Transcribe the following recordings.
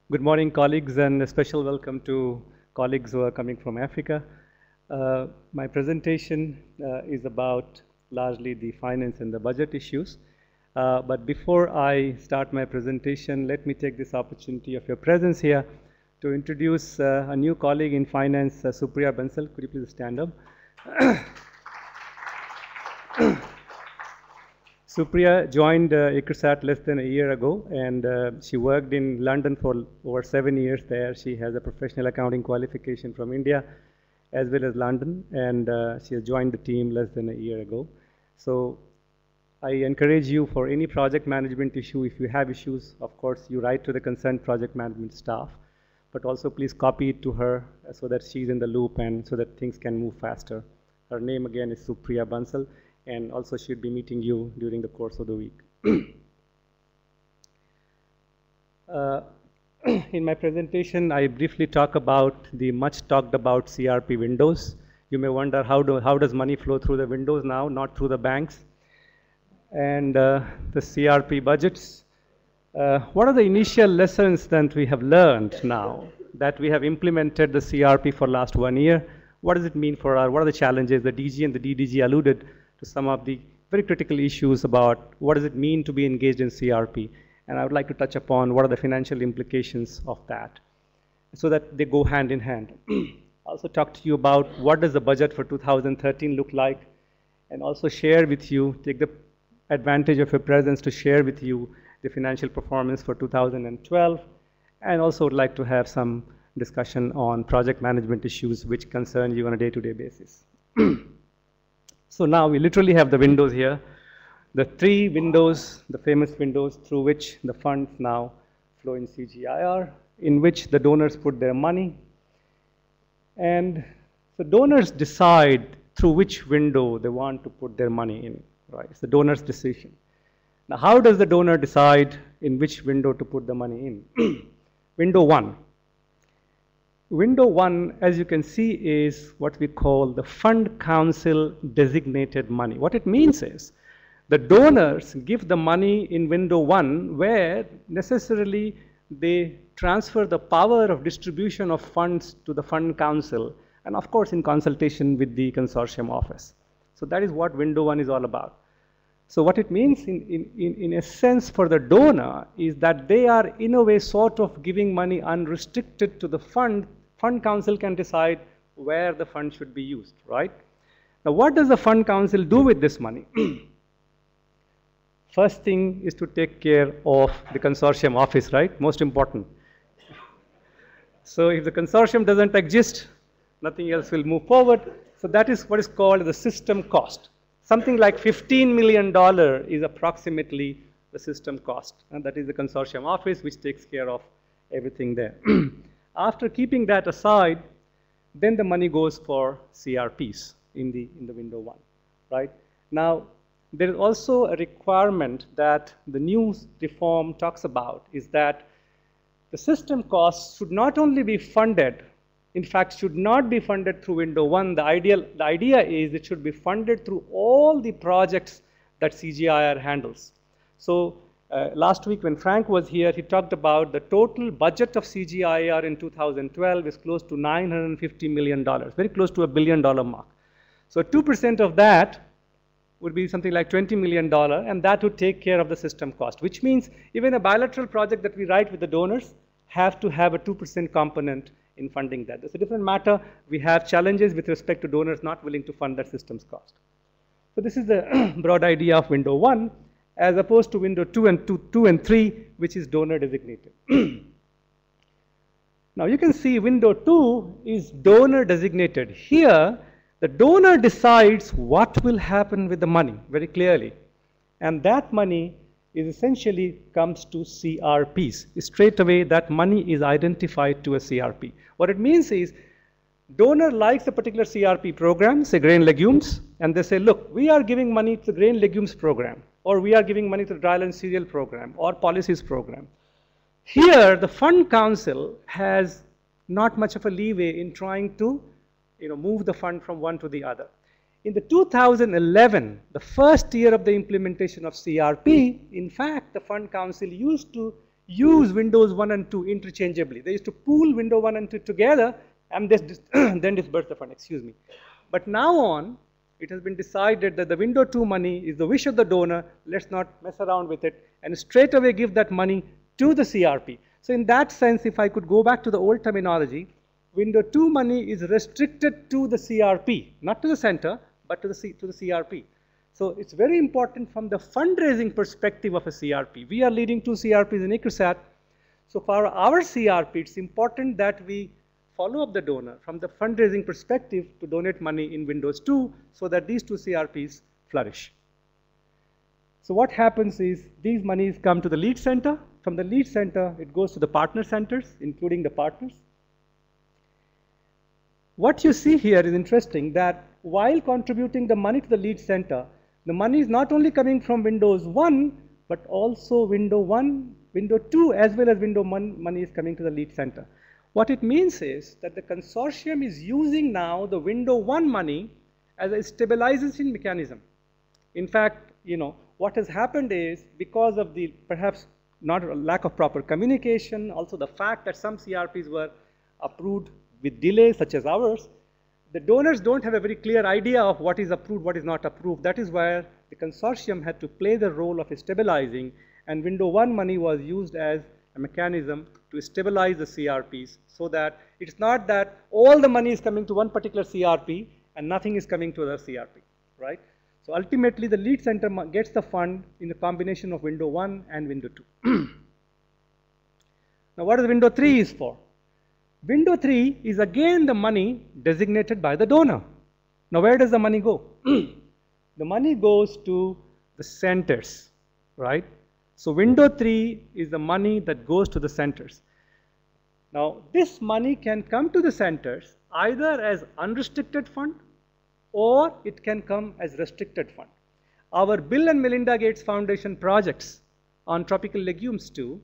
Good morning, colleagues, and a special welcome to colleagues who are coming from Africa. My presentation is about largely the finance and the budget issues. But before I start my presentation, let me take this opportunity of your presence here to introduce a new colleague in finance, Supriya Bansal. Could you please stand up? Supriya joined ICRISAT less than a year ago, and she worked in London for over 7 years there. She has a professional accounting qualification from India as well as London, and she has joined the team less than a year ago. So I encourage you, for any project management issue, if you have issues, of course, you write to the concerned project management staff, but also please copy it to her so that she's in the loop and so that things can move faster. Her name again is Supriya Bansal, and also she'll be meeting you during the course of the week. In my presentation, I briefly talk about the much talked about CRP windows. You may wonder how does money flow through the windows now, not through the banks. And the CRP budgets. What are the initial lessons that we have learned now that we have implemented the CRP for last 1 year? What does it mean for what are the challenges? The DG and the DDG alluded to some of the very critical issues about what does it mean to be engaged in CRP. And I would like to touch upon what are the financial implications of that so that they go hand in hand. I also talk to you about what does the budget for 2013 look like, and also share with you, take the advantage of your presence to share with you the financial performance for 2012, and also would like to have some discussion on project management issues which concern you on a day-to-day basis. So now we literally have the windows here, the 3 windows, the famous windows through which the funds now flow in CGIR, in which the donors put their money. And the donors decide through which window they want to put their money in, right? It's the donor's decision. Now, how does the donor decide in which window to put the money in? Window 1. Window 1, as you can see, is what we call the fund council designated money. What it means is the donors give the money in window 1 where necessarily they transfer the power of distribution of funds to the fund council, and of course in consultation with the consortium office. So that is what window 1 is all about. So what it means in a sense for the donor is that they are in a way sort of giving money unrestricted to the fund. Fund council can decide where the fund should be used, right? Now what does the fund council do with this money? First thing is to take care of the consortium office, right? Most important. So if the consortium doesn't exist, nothing else will move forward. So that is what is called the system cost. Something like $15 million is approximately the system cost, and that is the consortium office which takes care of everything there. After keeping that aside, then the money goes for CRPs in the window 1, right? Now, there is also a requirement that the new reform talks about, is that the system costs should not only be funded, in fact, should not be funded through window 1. The idea is it should be funded through all the projects that CGIR handles. So last week when Frank was here, he talked about the total budget of CGIR in 2012 is close to $950 million, very close to $1 billion mark. So 2% of that would be something like $20 million, and that would take care of the system cost, which means even a bilateral project that we write with the donors have to have a 2% component in funding that. It's a different matter. We have challenges with respect to donors not willing to fund that systems cost. So this is the broad idea of window 1, as opposed to window 2 and 3, which is donor designated. Now you can see window 2 is donor designated. Here, the donor decides what will happen with the money very clearly. And that money is essentially comes to CRPs. Straight away, that money is identified to a CRP. What it means is, donor likes a particular CRP program, say grain legumes, and they say, look, we are giving money to the grain legumes program, or we are giving money to the dryland cereal program, or policies program. Here, the fund council has not much of a leeway in trying to move the fund from one to the other. In the 2011, the first year of the implementation of CRP, in fact, the Fund Council used to use Windows 1 and 2 interchangeably. They used to pool Windows 1 and 2 together and then disburse the fund, excuse me. But now on, it has been decided that the Windows 2 money is the wish of the donor, let's not mess around with it, and straight away give that money to the CRP. So in that sense, if I could go back to the old terminology, Windows 2 money is restricted to the CRP, not to the center, but to the CRP. So it's very important from the fundraising perspective of a CRP. We are leading 2 CRPs in ICRISAT. So for our CRP, it's important that we follow up the donor from the fundraising perspective to donate money in Windows 2 so that these 2 CRPs flourish. So what happens is these monies come to the lead center. From the lead center, it goes to the partner centers, including the partners. What you see here is interesting, that while contributing the money to the lead center, the money is not only coming from Windows 1, but also Windows 1, Windows 2, as well as Windows 1 money is coming to the lead center. What it means is that the consortium is using now the Windows 1 money as a stabilization mechanism. In fact, what has happened is, because of the perhaps not a lack of proper communication, also the fact that some CRPs were approved with delays, such as ours, the donors don't have a very clear idea of what is approved, what is not approved. That is where the consortium had to play the role of stabilizing, and Windows 1 money was used as a mechanism to stabilize the CRPs, so that it's not that all the money is coming to one particular CRP and nothing is coming to other CRP, right? So ultimately, the lead center gets the fund in the combination of Windows 1 and Windows 2. Now, what is Windows 3 is for? Windows 3 is again the money designated by the donor. Now, where does the money go? The money goes to the centers, right? So Windows 3 is the money that goes to the centers. Now, this money can come to the centers either as unrestricted fund, or it can come as restricted fund. Our Bill and Melinda Gates Foundation projects on tropical legumes too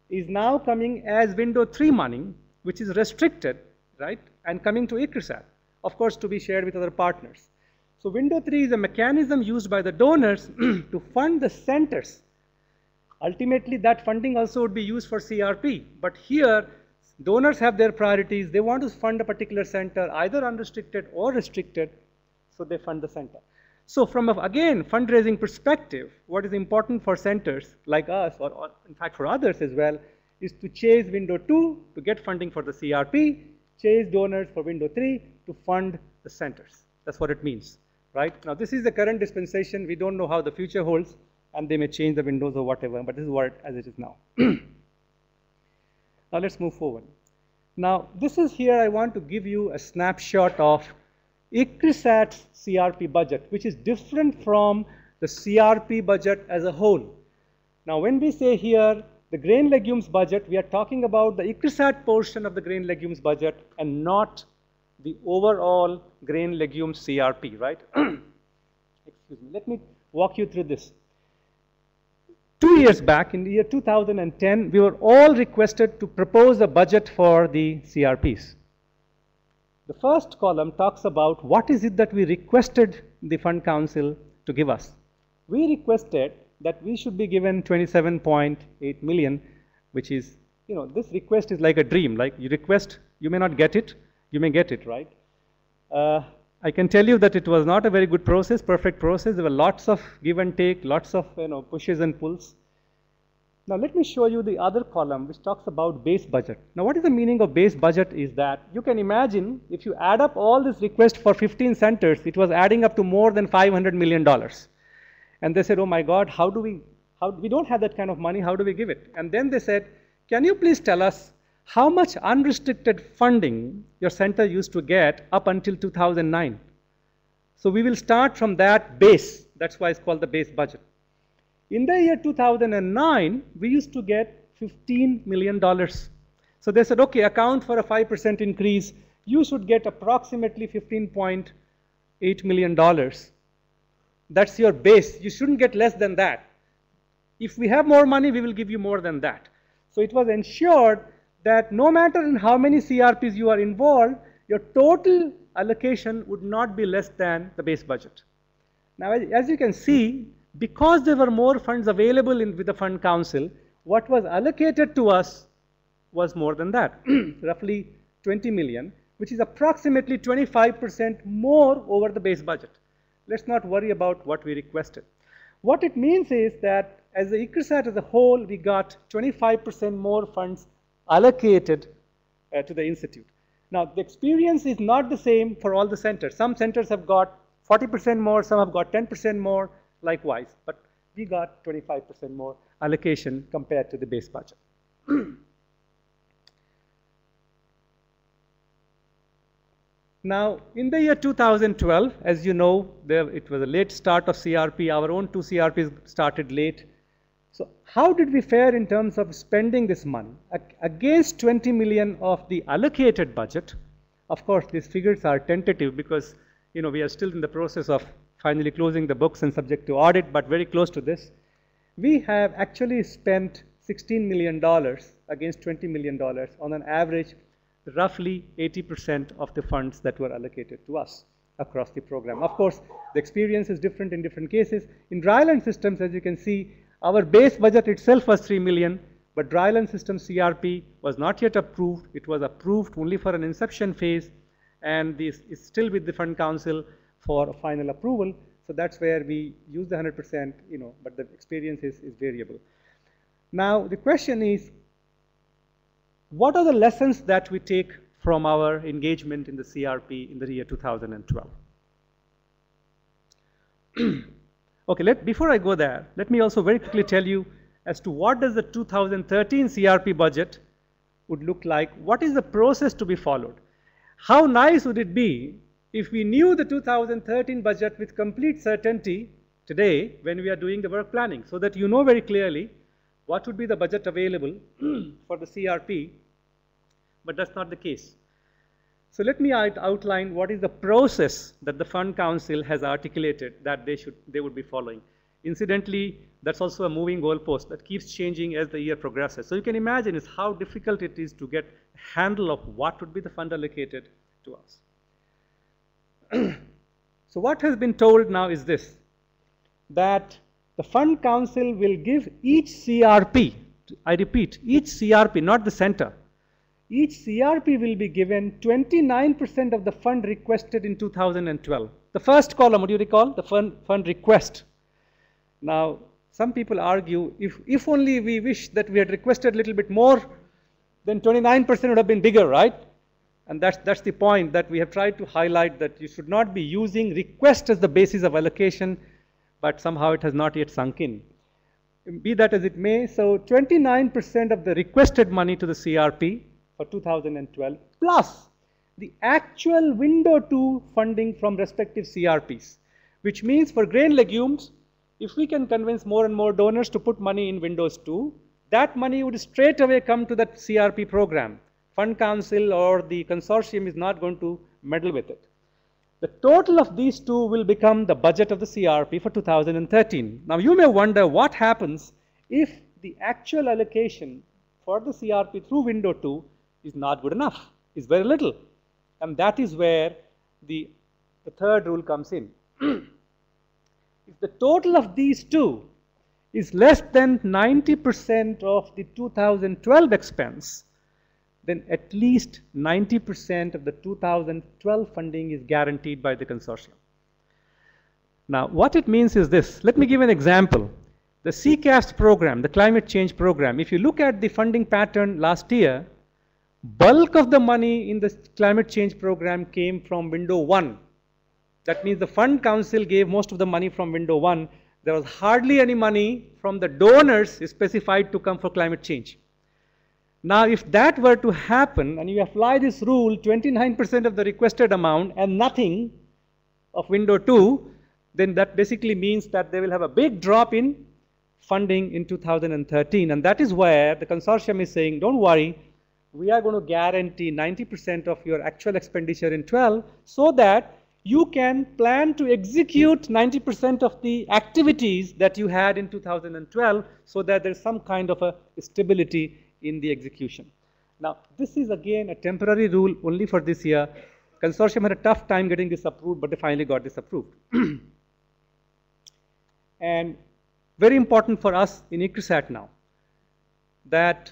is now coming as Windows 3 money, which is restricted, right, and coming to ICRISAT, of course, to be shared with other partners. So Windows 3 is a mechanism used by the donors to fund the centers. Ultimately, that funding also would be used for CRP, but here, donors have their priorities. They want to fund a particular center, either unrestricted or restricted, so they fund the center. So from, again, fundraising perspective, what is important for centers like us, or in fact for others as well, is to chase Windows 2 to get funding for the CRP, chase donors for Windows 3 to fund the centers. That's what it means, right? Now, this is the current dispensation. We don't know how the future holds, and they may change the windows or whatever, but this is what as it is now. Now, let's move forward. Now, this is here I want to give you a snapshot of ICRISAT's CRP budget, which is different from the CRP budget as a whole. Now, when we say here the grain legumes budget, we are talking about the ICRISAT portion of the grain legumes budget and not the overall grain legumes CRP, right? Excuse me. Let me walk you through this. 2 years back, in the year 2010, we were all requested to propose a budget for the CRPs. The first column talks about what is it that we requested the Fund Council to give us. We requested that we should be given 27.8 million, which is, this request is like a dream. Like you request, you may not get it, you may get it, right? I can tell you that it was not a very good process, perfect process. There were lots of give and take, lots of pushes and pulls. Now let me show you the other column which talks about base budget. Now what is the meaning of base budget is that you can imagine if you add up all this request for 15 centers, it was adding up to more than $500 million. And they said, oh my God, we don't have that kind of money, how do we give it? And then they said, can you please tell us how much unrestricted funding your center used to get up until 2009? So we will start from that base. That's why it's called the base budget. In the year 2009, we used to get $15 million. So they said, okay, account for a 5% increase. You should get approximately $15.8 million. That's your base. You shouldn't get less than that. If we have more money, we will give you more than that. So it was ensured that no matter in how many CRPs you are involved, your total allocation would not be less than the base budget. Now, as you can see, because there were more funds available with the Fund Council, What was allocated to us was more than that, roughly 20 million, which is approximately 25% more over the base budget. Let's not worry about what we requested. What it means is that as the ICRISAT as a whole, we got 25% more funds allocated to the institute. Now, the experience is not the same for all the centers. Some centers have got 40% more, some have got 10% more, likewise. But we got 25% more allocation compared to the base budget. Now, in the year 2012, as you know, it was a late start of CRP. Our own 2 CRPs started late. So how did we fare in terms of spending this money? Against 20 million of the allocated budget, of course, these figures are tentative because, you know, we are still in the process of finally closing the books and subject to audit, but very close to this. We have actually spent $16 million against $20 million on an average, roughly 80% of the funds that were allocated to us across the program. Of course, the experience is different in different cases. In dryland systems, as you can see, our base budget itself was 3 million, but dryland system CRP was not yet approved. It was approved only for an inception phase, and this is still with the Fund Council for a final approval. So that's where we use the 100%, you know, but the experience is variable. Now, the question is, what are the lessons that we take from our engagement in the CRP in the year 2012? Okay, before I go there, let me also very quickly tell you as to what does the 2013 CRP budget would look like. What is the process to be followed? How nice would it be if we knew the 2013 budget with complete certainty today when we are doing the work planning, so that you know very clearly what would be the budget available for the CRP, but that's not the case. So let me outline what is the process that the Fund Council has articulated that they would be following. Incidentally, that's also a moving goalpost that keeps changing as the year progresses. So you can imagine is how difficult it is to get a handle of what would be the fund allocated to us. So what has been told now is this, that the Fund Council will give each CRP, I repeat, each CRP, not the center, each CRP will be given 29% of the fund requested in 2012. The first column, what do you recall? The fund request. Now, some people argue, if only we wish that we had requested a little bit more, then 29% would have been bigger, right? And that's the point that we have tried to highlight, that you should not be using request as the basis of allocation, but somehow it has not yet sunk in. Be that as it may, so 29% of the requested money to the CRP for 2012, plus the actual window 2 funding from respective CRPs, which means for grain legumes, if we can convince more and more donors to put money in Windows 2, that money would straight away come to that CRP program. Fund Council or the consortium is not going to meddle with it. The total of these two will become the budget of the CRP for 2013. Now you may wonder what happens if the actual allocation for the CRP through window 2 is not good enough, is very little. And that is where the third rule comes in. If the total of these two is less than 90% of the 2012 expense, then at least 90% of the 2012 funding is guaranteed by the consortium. Now, what it means is this. Let me give an example. The CCAST program, the climate change program, if you look at the funding pattern last year, bulk of the money in the climate change program came from window 1. That means the Fund Council gave most of the money from window 1. There was hardly any money from the donors specified to come for climate change. Now, if that were to happen and you apply this rule, 29% of the requested amount and nothing of window 2, then that basically means that they will have a big drop in funding in 2013. And that is where the consortium is saying, don't worry, we are going to guarantee 90% of your actual expenditure in 12 so that you can plan to execute 90% of the activities that you had in 2012 so that there's some kind of a stability in the execution. Now, this is again a temporary rule only for this year. Consortium had a tough time getting this approved, but they finally got this approved. And very important for us in ICRISAT now. that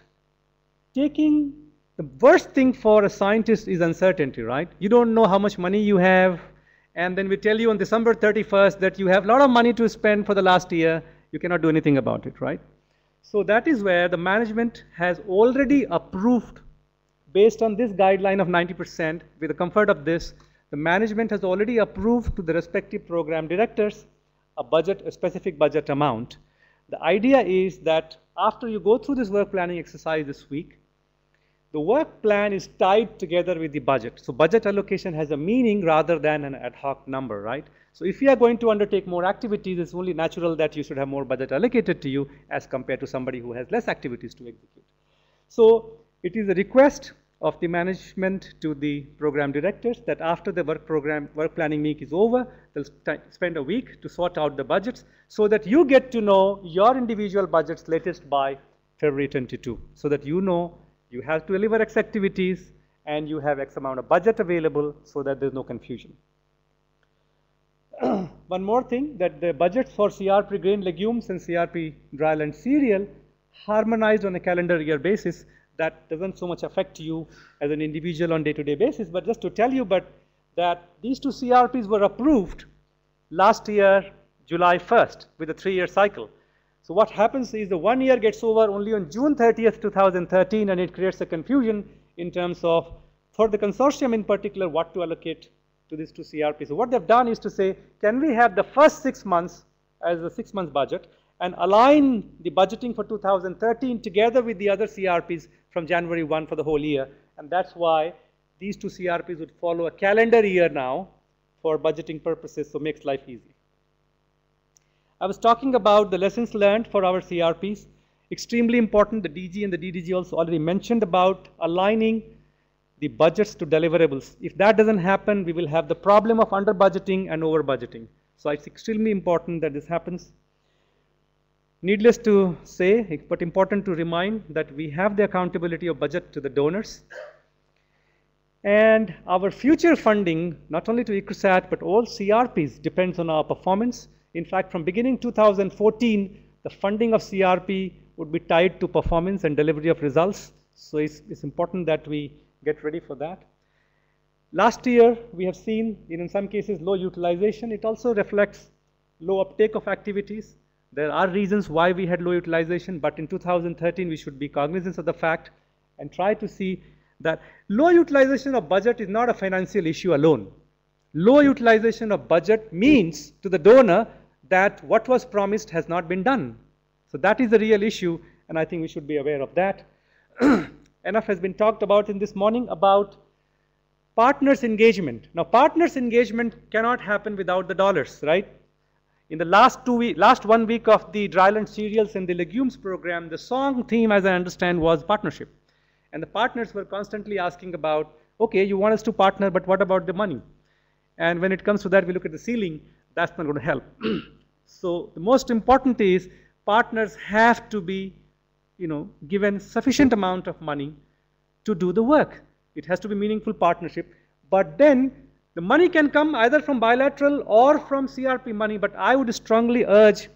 taking the worst thing for a scientist is uncertainty, right? You don't know how much money you have, and then we tell you on December 31st that you have a lot of money to spend for the last year. You cannot do anything about it, right? So that is where the management has already approved, based on this guideline of 90%, with the comfort of this, the management has already approved to the respective program directors a budget, a specific budget amount. The idea is that after you go through this work planning exercise this week, the work plan is tied together with the budget. So budget allocation has a meaning rather than an ad hoc number, right? So if you are going to undertake more activities, it's only natural that you should have more budget allocated to you as compared to somebody who has less activities to execute. So it is a request of the management to the program directors that after the work planning week is over, they'll spend a week to sort out the budgets so that you get to know your individual budgets latest by February 22, so that you know you have to deliver X activities and you have X amount of budget available so that there's no confusion. One more thing, that the budgets for CRP grain legumes and CRP dryland cereal harmonized on a calendar year basis. That doesn't so much affect you as an individual on day-to-day basis, but just to tell you that these two CRPs were approved last year, July 1st, with a 3-year cycle. So what happens is the 1 year gets over only on June 30th, 2013, and it creates a confusion in terms of, for the consortium in particular, what to allocate to these two CRPs. So what they've done is to say, can we have the first 6 months as a 6-month budget and align the budgeting for 2013 together with the other CRPs from January 1 for the whole year. And that's why these two CRPs would follow a calendar year now for budgeting purposes, so it makes life easy. I was talking about the lessons learned for our CRPs. Extremely important, the DG and the DDG also already mentioned about aligning the budgets to deliverables. If that doesn't happen, we will have the problem of under budgeting and over budgeting. So it's extremely important that this happens. Needless to say, but important to remind that we have the accountability of budget to the donors. And our future funding, not only to ICRISAT, but all CRPs, depends on our performance. In fact, from beginning 2014, the funding of CRP would be tied to performance and delivery of results. So it's important that we get ready for that. Last year, we have seen, in some cases, low utilization. It also reflects low uptake of activities. There are reasons why we had low utilization, but in 2013, we should be cognizant of the fact and try to see that low utilization of budget is not a financial issue alone. Low utilization of budget means to the donor that what was promised has not been done. So that is the real issue, and I think we should be aware of that. Enough has been talked about in this morning about partners' engagement. Now, partners' engagement cannot happen without the dollars, right? In the last 1 week of the dryland cereals and the legumes program, the song theme, as I understand, was partnership. And the partners were constantly asking about, okay, you want us to partner, but what about the money? And when it comes to that, we look at the ceiling, that's not going to help. So the most important is partners have to be, given sufficient amount of money to do the work. It has to be meaningful partnership. But then the money can come either from bilateral or from CRP money, but I would strongly urge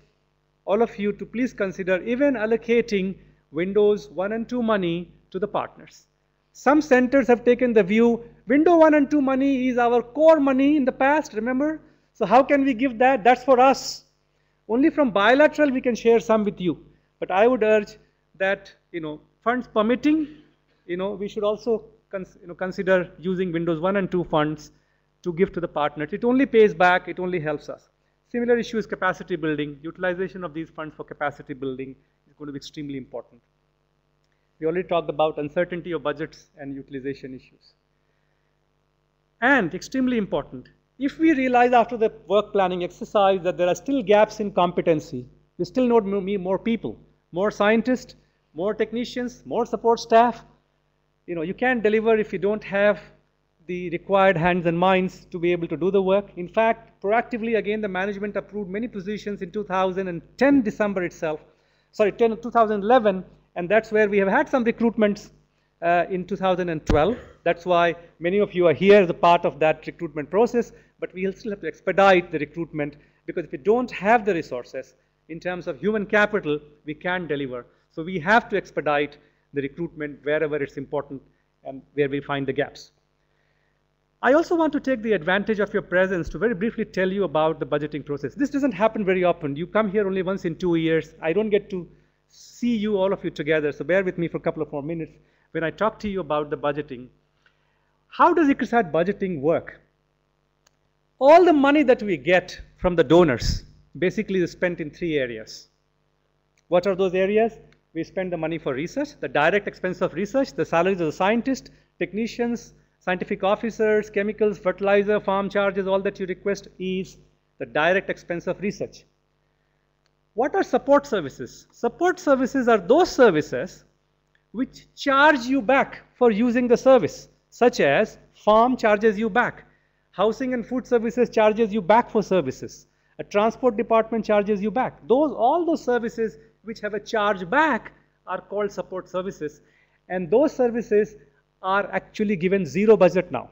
all of you to please consider even allocating Windows 1 and 2 money to the partners. Some centers have taken the view, Window 1 and 2 money is our core money in the past, remember? So how can we give that? That's for us. Only from bilateral we can share some with you. But I would urge that, funds permitting, we should also consider using Windows 1 and 2 funds to give to the partners. It only pays back, it only helps us. Similar issue is capacity building. Utilization of these funds for capacity building is going to be extremely important. We already talked about uncertainty of budgets and utilization issues. And extremely important, if we realize after the work planning exercise that there are still gaps in competency, we still need more people, more scientists, more technicians, more support staff. You can't deliver if you don't have the required hands and minds to be able to do the work. In fact, proactively, again, the management approved many positions in 2010 December itself, 2011, and that's where we have had some recruitments in 2012. That's why many of you are here as a part of that recruitment process, but we'll still have to expedite the recruitment because if we don't have the resources in terms of human capital, we can't deliver. So we have to expedite the recruitment wherever it's important and where we find the gaps. I also want to take the advantage of your presence to very briefly tell you about the budgeting process. This doesn't happen very often. You come here only once in 2 years. I don't get to see you, all of you together, so bear with me for a couple of more minutes when I talk to you about the budgeting. How does ICRISAT budgeting work? All the money that we get from the donors basically is spent in 3 areas. What are those areas? We spend the money for research, the direct expense of research, the salaries of the scientists, technicians, scientific officers, chemicals, fertilizer, farm charges, all that you request is the direct expense of research. What are support services? Support services are those services which charge you back for using the service, such as farm charges you back, housing and food services charges you back for services, a transport department charges you back. All those services which have a charge back are called support services, and those services are actually given zero budget now.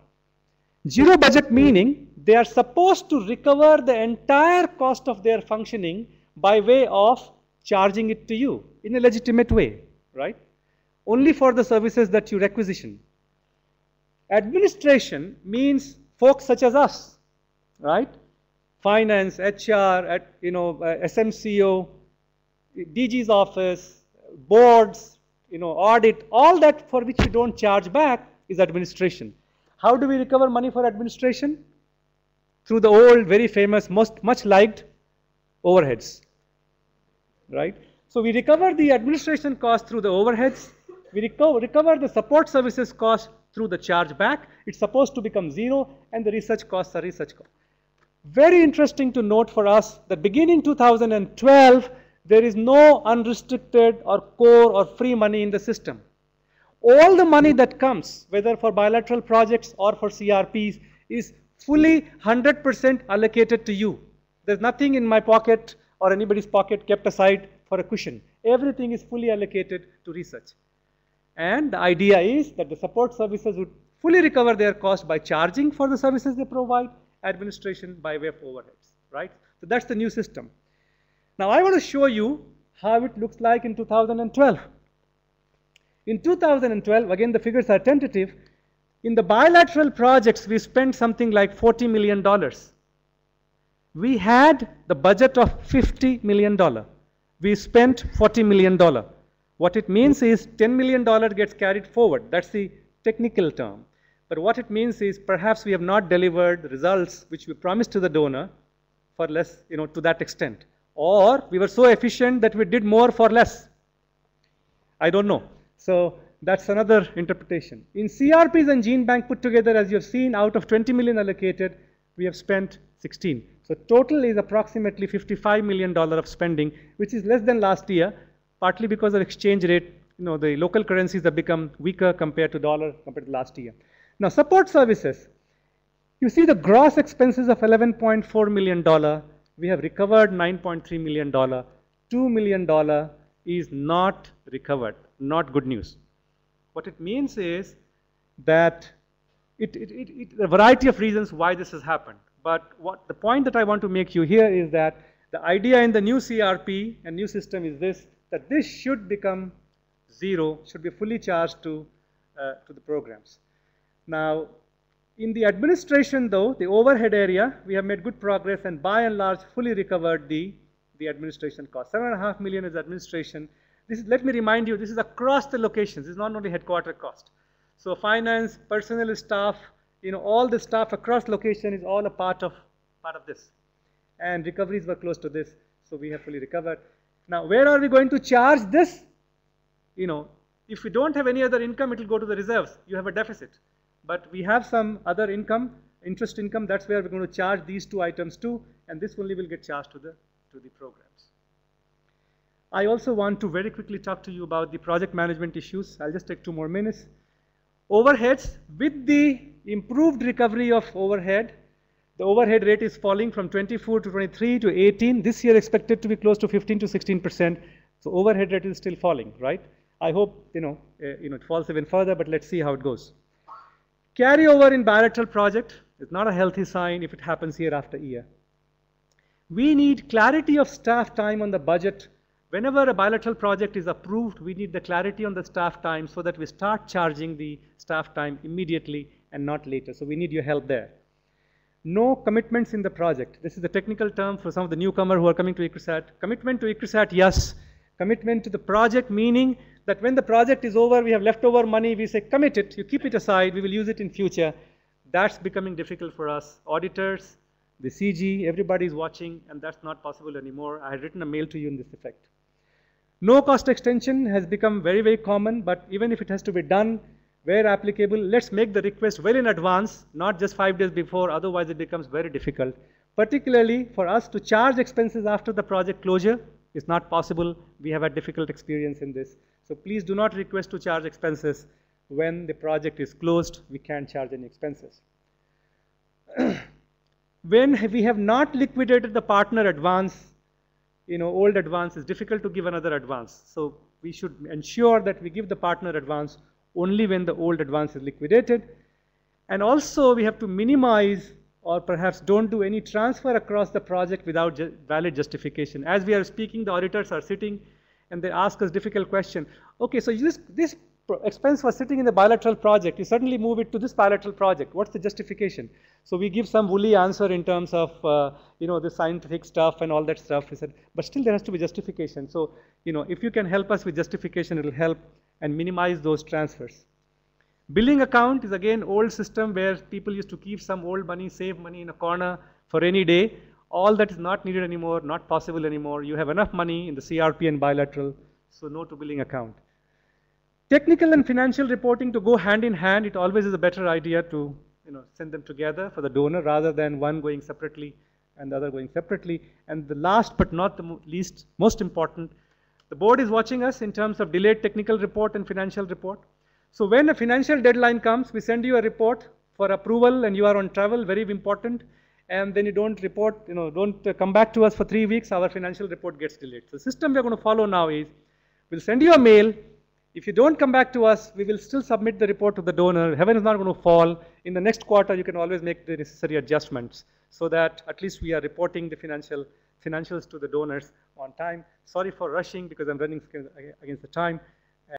Zero budget meaning they are supposed to recover the entire cost of their functioning by way of charging it to you in a legitimate way, right? Only for the services that you requisition. Administration means folks such as us, right? Finance, HR, SMCO, DG's office, boards, audit, all that for which you don't charge back is administration. How do we recover money for administration? Through the old, very famous, much liked overheads, right? So we recover the administration cost through the overheads. We recover the support services cost through the charge back. It's supposed to become zero, and the research costs are research costs. Very interesting to note for us that beginning 2012, there is no unrestricted or core or free money in the system. All the money that comes, whether for bilateral projects or for CRPs, is fully 100% allocated to you. There's nothing in my pocket or anybody's pocket kept aside for a cushion. Everything is fully allocated to research. And the idea is that the support services would fully recover their cost by charging for the services they provide, administration by way of overheads, right? So that's the new system. Now I want to show you how it looks like in 2012. In 2012, again the figures are tentative, in the bilateral projects we spent something like $40 million. We had the budget of $50 million. We spent $40 million. What it means is $10 million gets carried forward. That's the technical term. But what it means is perhaps we have not delivered the results which we promised to the donor for less, to that extent. Or we were so efficient that we did more for less. I don't know. So that's another interpretation. In CRPs and Gene Bank put together, as you have seen, out of 20 million allocated, we have spent 16. So total is approximately $55 million of spending, which is less than last year, partly because of exchange rate. The local currencies have become weaker compared to dollar, compared to last year. Now support services. You see the gross expenses of $11.4 million. We have recovered $9.3 million. $2 million is not recovered. Not good news. What it means is that a variety of reasons why this has happened. But the point that I want to make you here is that the idea in the new CRP and new system is this, that this should become zero, should be fully charged to the programs. Now, in the administration though, the overhead area, we have made good progress and by and large fully recovered the administration cost. $7.5 million is administration. Let me remind you, this is across the locations. This is not only headquarter cost. So finance, personnel staff, all the staff across location is all a part of this. And recoveries were close to this, so we have fully recovered. Now, where are we going to charge this? If we don't have any other income, it will go to the reserves. You have a deficit. But we have some other income, interest income, that's where we're going to charge these two items too, and this only will get charged to the programs. I also want to very quickly talk to you about the project management issues. I'll just take 2 more minutes. Overheads, with the improved recovery of overhead, the overhead rate is falling from 24 to 23 to 18. This year expected to be close to 15 to 16%. So overhead rate is still falling, right? I hope, it falls even further, but let's see how it goes. Carryover in bilateral project is not a healthy sign if it happens year after year. We need clarity of staff time on the budget Whenever a bilateral project is approved, we need the clarity on the staff time so that we start charging the staff time immediately and not later. So we need your help there. No commitments in the project. This is the technical term for some of the newcomers who are coming to ICRISAT. Commitment to ICRISAT, yes. Commitment to the project, meaning that when the project is over, we have leftover money, we say commit it, you keep it aside, we will use it in future. That's becoming difficult for us. Auditors, the CG, everybody is watching, and that's not possible anymore. I had written a mail to you in this effect. No cost extension has become very, very common, but even if it has to be done where applicable, let's make the request well in advance, not just 5 days before, otherwise it becomes very difficult. Particularly for us to charge expenses after the project closure is not possible. We have had difficult experience in this. So please do not request to charge expenses when the project is closed. We can't charge any expenses. When we have not liquidated the partner advance, old advance, is difficult to give another advance. So we should ensure that we give the partner advance only when the old advance is liquidated. And also we have to minimize or perhaps don't do any transfer across the project without valid justification. As we are speaking, the auditors are sitting and they ask us difficult question. Okay, so this expense was sitting in the bilateral project. You suddenly move it to this bilateral project. What's the justification? So we give some woolly answer in terms of, the scientific stuff and all that stuff. We said, but still there has to be justification. So, if you can help us with justification, it will help and minimize those transfers. Billing account is again old system where people used to keep some old money, save money in a corner for any day. All that is not needed anymore, not possible anymore. You have enough money in the CRP and bilateral, so no to billing account. Technical and financial reporting to go hand in hand. It always is a better idea to send them together for the donor rather than one going separately and the other going separately. And the last but not the least, most important, the board is watching us in terms of delayed technical report and financial report. So when a financial deadline comes, we send you a report for approval and you are on travel, very important. And then you don't report, don't come back to us for 3 weeks, our financial report gets delayed. So the system we are going to follow now is, we'll send you a mail. If you don't come back to us, we will still submit the report to the donor. Heaven is not going to fall. In the next quarter, you can always make the necessary adjustments so that at least we are reporting the financials to the donors on time. Sorry for rushing because I'm running against the time.